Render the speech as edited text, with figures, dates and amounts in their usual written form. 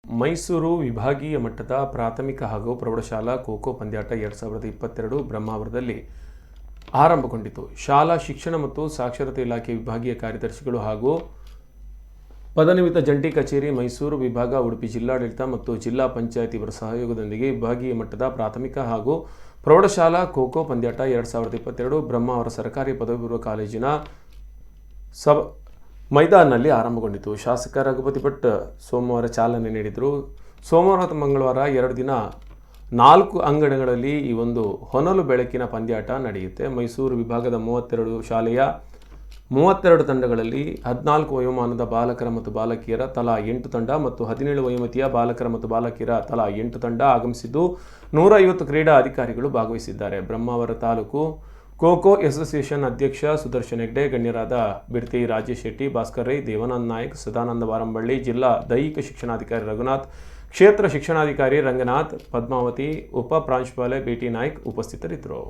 ಮೈಸೂರು ವಿಭಾಗೀಯ ಮಟ್ಟದ ಪ್ರಾಥಮಿಕ ಹಾಗೂ ಪ್ರೌಢಶಾಲಾ ಖೋ-ಖೋ ಪಂದ್ಯಾಟ 2022 ಬ್ರಹ್ಮಾವರದಲ್ಲಿ ಆರಂಭಗೊಂಡಿತು. ಶಾಲಾ ಶಿಕ್ಷಣ ಮತ್ತು ಸಾಕ್ಷರತೆ ಇಲಾಖೆ ವಿಭಾಗೀಯ ಕಾರ್ಯದರ್ಶಿಗಳು ಹಾಗೂ ಪದನಿಮಿತ್ತ ಜಂಟಿ ಕಚೇರಿ ಮೈಸೂರು ವಿಭಾಗ, ಉಡುಪಿ ಜಿಲ್ಲಾಡಳಿತ ಮತ್ತು ಜಿಲ್ಲಾ ಪಂಚಾಯತ್ ಇವರ ಸಹಯೋಗದೊಂದಿಗೆ ವಿಭಾಗೀಯ ಮಟ್ಟದ ಪ್ರಾಥಮಿಕ ಹಾಗೂ ಪ್ರೌಢಶಾಲಾ ಖೋ-ಖೋ ಪಂದ್ಯಾಟ 2022 ಬ್ರಹ್ಮಾವರ ಸರ್ಕಾರಿ ಪದವಿ ಪೂರ್ವ ಕಾಲೇಜಿನ ಮೈದಾನಲ್ಲಿ ಆರಂಭಗೊಂಡಿತು. ಶಾಸಕ ರಘುಪತಿ ಭಟ್ ಸೋಮವಾರ ಚಾಲನೆ ನೀಡಿದರು. ಸೋಮವಾರ ಮತ್ತು ಮಂಗಳವಾರ 2 ದಿನ 4 ಅಂಗಣಗಳಲ್ಲಿ ಈ ಒಂದು ಹೊನಲು ಬೆಳಕಿನ ಪಂದ್ಯಾಟ ನಡೆಯುತ್ತೆ. ಮೈಸೂರು ವಿಭಾಗದ 32 ಶಾಲೆಯ 32 ತಂಡಗಳಲ್ಲಿ 14 ವಯೋಮಾನದ ಬಾಲಕರ ಮತ್ತು ಬಾಲಕಿಯರ ತಲಾ 8 ತಂಡ ಮತ್ತು 17 ವಯೋಮಿತಿಯ ಬಾಲಕರ ಮತ್ತು ಬಾಲಕಿಯರ ತಲಾ 8 ತಂಡ ಆಗಮಿಸಿದ್ದು 150 ಕ್ರೀಡಾ ಅಧಿಕಾರಿಗಳು ಭಾಗವಹಿಸಿದ್ದಾರೆ. ಬ್ರಹ್ಮಾವರ ತಾಲೂಕು ಖೋ-ಖೋ ಅಸೋಸಿಯೇಷನ್ ಅಧ್ಯಕ್ಷ ಸುದರ್ಶನ್ ಹೆಗ್ಡೆ, ಗಣ್ಯರಾದ ಬಿಡ್ತಿ ರಾಜೇಶ್ ಶೆಟ್ಟಿ, ಭಾಸ್ಕರ್ ರೈ, ದೇವಾನಂದ ನಾಯಕ್, ಸದಾನಂದ ವಾರಂಬಳ್ಳಿ, ಜಿಲ್ಲಾ ದೈಹಿಕ ಶಿಕ್ಷಣಾಧಿಕಾರಿ ರಘುನಾಥ್, ಕ್ಷೇತ್ರ ಶಿಕ್ಷಣಾಧಿಕಾರಿ ರಂಗನಾಥ್, ಪದ್ಮಾವತಿ, ಉಪ ಪ್ರಾಂಶುಪಾಲೆ ಬಿಟಿ ನಾಯ್ಕ್ ಉಪಸ್ಥಿತರಿದ್ದರು.